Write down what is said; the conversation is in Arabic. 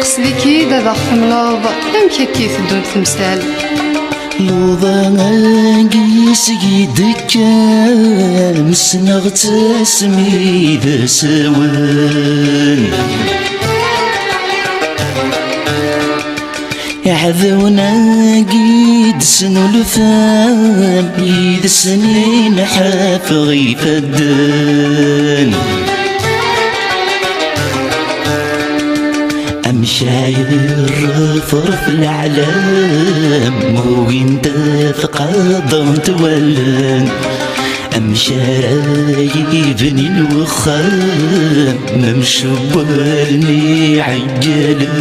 خصديكي دابا خملاض أمك كي تدون تمثال لوضاني سيدك مسنغ تسمي ذا سوان عذونا قيد سنو لثام إذا سنين حافظي فدان أمشاير فرف العلام وين تثقاضن تولن أمشاي يبني الوخام ممشبالني عجلن